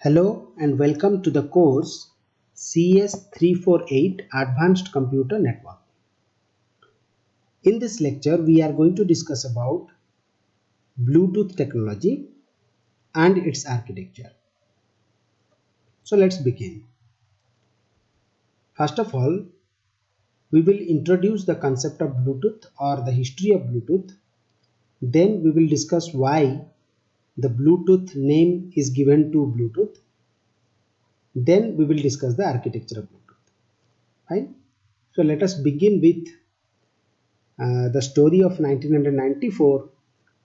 Hello and welcome to the course CS348 Advanced Computer Network. In this lecture, we are going to discuss about Bluetooth technology and its architecture. So let's begin. First of all, we will introduce the concept of Bluetooth or the history of Bluetooth. Then we will discuss why the Bluetooth name is given to Bluetooth. Then we will discuss the architecture of Bluetooth. Fine. So let us begin with the story of 1994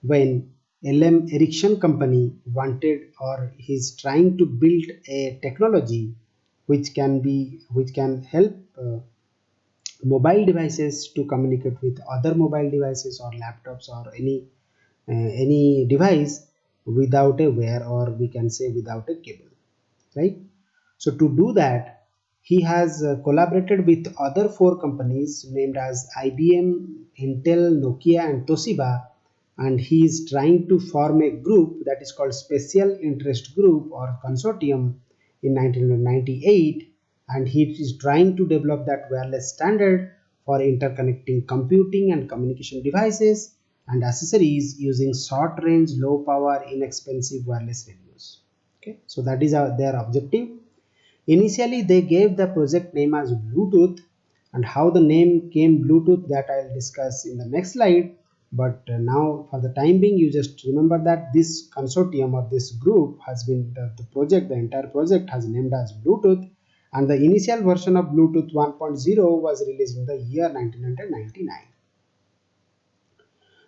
when LM Ericsson company wanted or is trying to build a technology which can help mobile devices to communicate with other mobile devices or laptops or any device without a wire, or we can say without a cable, right? So to do that, he has collaborated with other four companies named as IBM, Intel, Nokia and Toshiba, and he is trying to form a group that is called Special Interest Group or Consortium in 1998, and he is trying to develop that wireless standard for interconnecting computing and communication devices and accessories using short range, low power, inexpensive wireless radios. Okay, so that is their objective. Initially, they gave the project name as Bluetooth, and how the name came Bluetooth that I'll discuss in the next slide. But now, for the time being, you just remember that this consortium or this group has been the entire project has named as Bluetooth, and the initial version of Bluetooth 1.0 was released in the year 1999.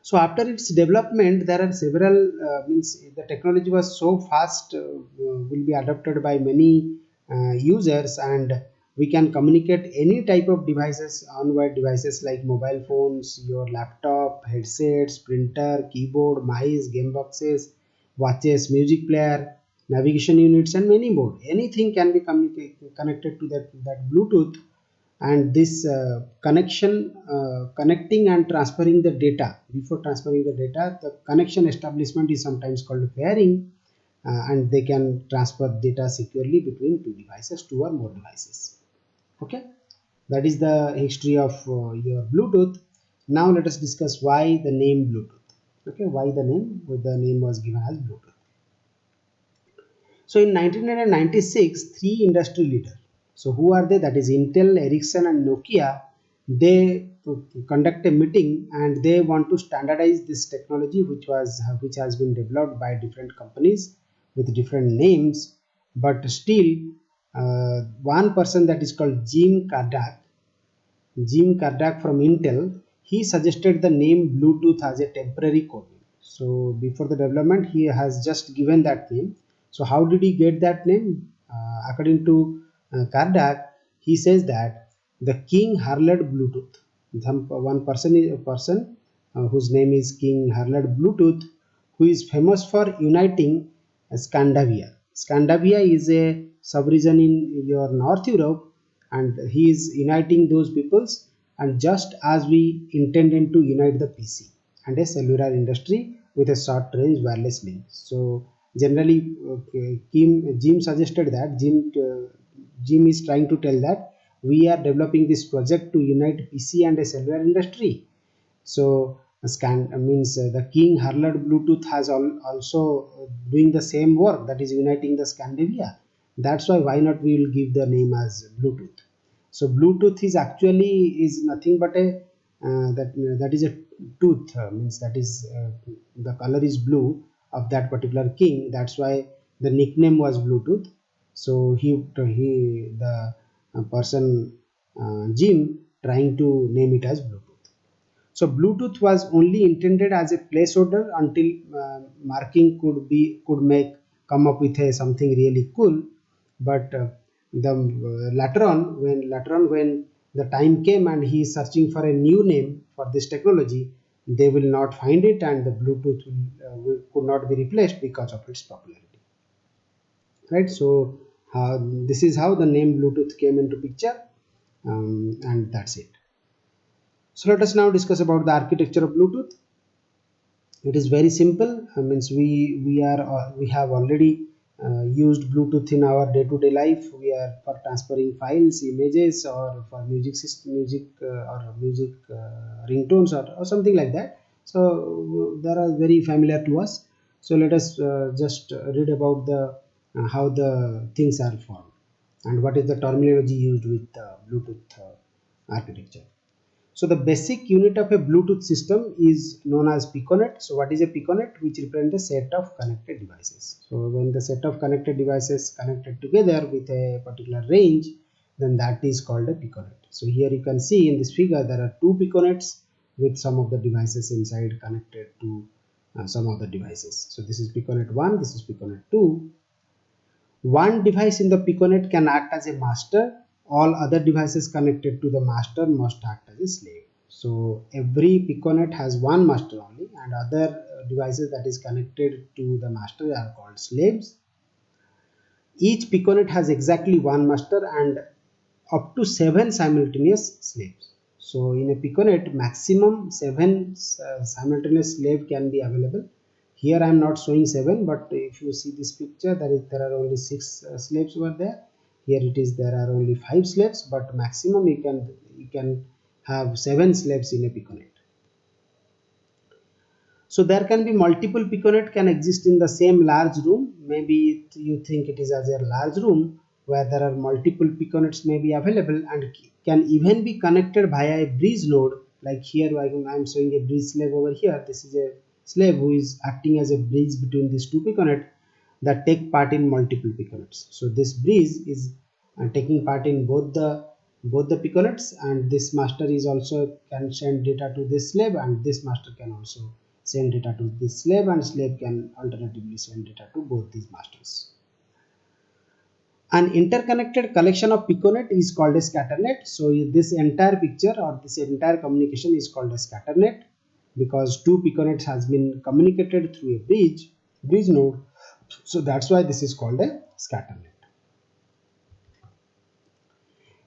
So after its development, there are several means the technology was so fast, will be adopted by many users, and we can communicate any type of devices, on-wire devices like mobile phones, your laptop, headsets, printer, keyboard, mice, game boxes, watches, music player, navigation units, and many more. Anything can be connected to that Bluetooth, and this connecting and transferring the data. Before transferring the data, the connection establishment is sometimes called pairing, and they can transfer data securely between two or more devices. Okay, that is the history of your Bluetooth. Now let us discuss why the name Bluetooth. Okay, why the name was given as Bluetooth. So in 1996, three industry leaders, so who are they? That is Intel, Ericsson and Nokia. They conduct a meeting and they want to standardize this technology which has been developed by different companies with different names. But still, one person that is called Jim Kardak from Intel, he suggested the name Bluetooth as a temporary code name. So before the development, he has just given that name. So how did he get that name? According to Kardak, he says that the King Harled Bluetooth. One person is a person whose name is King Harled Bluetooth, who is famous for uniting Scandinavia. Scandinavia is a sub-region in your North Europe, and he is uniting those peoples, and just as we intended to unite the PC and a cellular industry with a short range wireless link. So generally, Jim suggested that Jim is trying to tell that we are developing this project to unite PC and a cellular industry. So scan means the King Harled Bluetooth has also doing the same work, that is uniting the Scandinavia. That's why not we will give the name as Bluetooth. So Bluetooth is actually is nothing but a that is a tooth, means that is the color is blue of that particular king. That's why the nickname was Bluetooth. So he the person Jim trying to name it as Bluetooth. So Bluetooth was only intended as a placeholder until marking could make come up with a something really cool. But the later on when the time came and he is searching for a new name for this technology, they will not find it, and the Bluetooth could not be replaced because of its popularity. Right. So this is how the name Bluetooth came into picture, and that's it. So let us now discuss about the architecture of Bluetooth. It is very simple. Means we have already used Bluetooth in our day-to-day life. We are for transferring files, images, or for music system, music or music ringtones, or something like that. So they are very familiar to us. So let us just read about the how the things are formed and what is the terminology used with Bluetooth architecture. So the basic unit of a Bluetooth system is known as piconet. So what is a piconet? Which represents a set of connected devices. So when the set of connected devices connected together with a particular range, then that is called a piconet. So here you can see in this figure there are two piconets with some of the devices inside connected to some of the devices. So this is piconet 1, this is piconet 2. One device in the piconet can act as a master. All other devices connected to the master must act as a slave. So every piconet has one master only, and other devices that is connected to the master are called slaves. Each piconet has exactly one master and up to 7 simultaneous slaves. So in a piconet, maximum 7 simultaneous slave can be available. Here I am not showing 7, but if you see this picture, there are only 6 slaves over there. Here it is there are only 5 slaves, but maximum you can have 7 slaves in a piconet. So there can be multiple piconet can exist in the same large room. Maybe you think it is as a large room where there are multiple piconets may be available and can even be connected via a bridge node. Like here I am showing a bridge slave over here. This is a slave who is acting as a bridge between these two piconet that take part in multiple piconets. So this bridge is taking part in both the piconets, and this master is also can send data to this slave, and this master can also send data to this slave, and slave can alternatively send data to both these masters. An interconnected collection of piconet is called a scatternet. So this entire picture or this entire communication is called a scatternet because two piconets has been communicated through a bridge node. So that's why this is called a scatternet.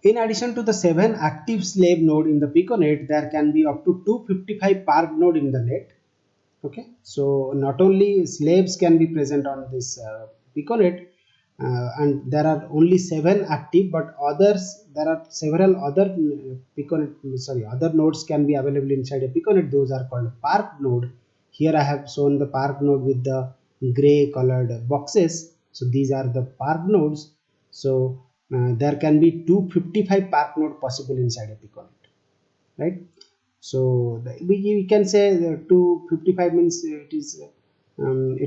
In addition to the 7 active slave node in the piconet, there can be up to 255 park node in the net. Okay, so not only slaves can be present on this piconet, and there are only 7 active, but there are several other other nodes can be available inside a piconet. Those are called park node. Here I have shown the park node with the gray colored boxes. So these are the park nodes. So there can be 255 park node possible inside a piconet, right? So we can say 255 means it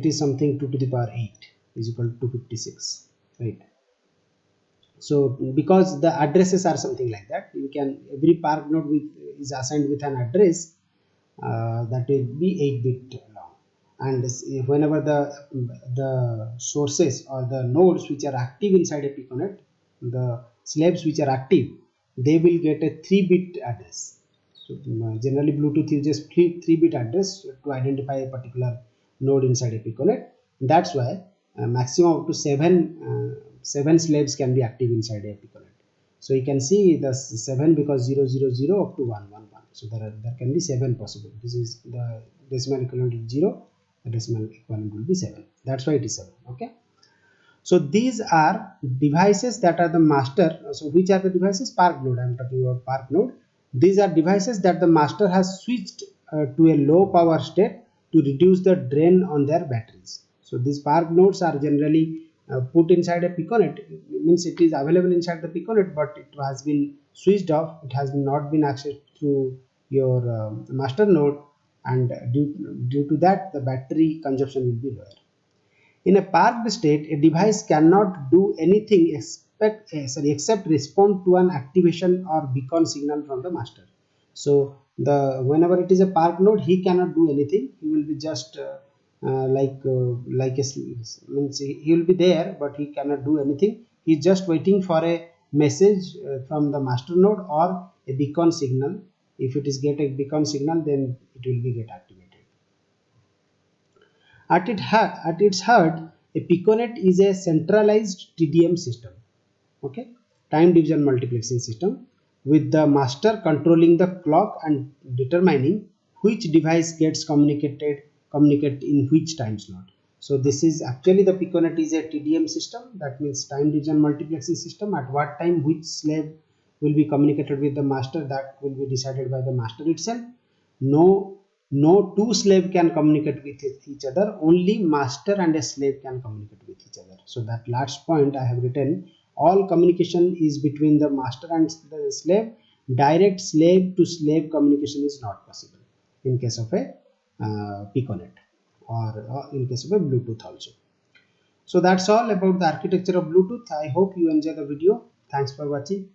is something 2 to the power 8 is equal to 256, right? So because the addresses are something like that, you can every park node is assigned with an address that will be 8-bit long, and whenever the sources or the nodes which are active inside a piconet, the slaves which are active, they will get a 3-bit address. So generally Bluetooth uses 3-bit address to identify a particular node inside a piconet. That's why maximum up to 7 slaves can be active inside a piconet. So you can see the 7 because 000 up to 111. So there can be 7 possible. This is the decimal equivalent is 0. The decimal equivalent will be 7. That's why it is 7. Okay. So these are devices that are the master. So which are the devices? Park node. I am talking about park node. These are devices that the master has switched to a low power state to reduce the drain on their batteries. So these park nodes are generally put inside a piconet. It means it is available inside the piconet, but it has been switched off. It has not been accessed through your master node, and due to that the battery consumption will be lower. In a parked state, a device cannot do anything except respond to an activation or beacon signal from the master. So whenever it is a park node, he cannot do anything. He will be just like a means he will be there, but he cannot do anything. He is just waiting for a message from the master node or a beacon signal. If it is get a beacon signal, then it will be get activated. At its heart, a piconet is a centralized TDM system, okay, time division multiplexing system, with the master controlling the clock and determining which device gets communicate in which time slot. So this is actually, the Piconet is a TDM system, that means time division multiplexing system. At what time which slave will be communicated with the master, that will be decided by the master itself. No two slave can communicate with each other, only master and a slave can communicate with each other. So that last point I have written, all communication is between the master and the slave. Direct slave to slave communication is not possible in case of a Piconet, or in case of a Bluetooth also. So that's all about the architecture of Bluetooth. I hope you enjoy the video. Thanks for watching.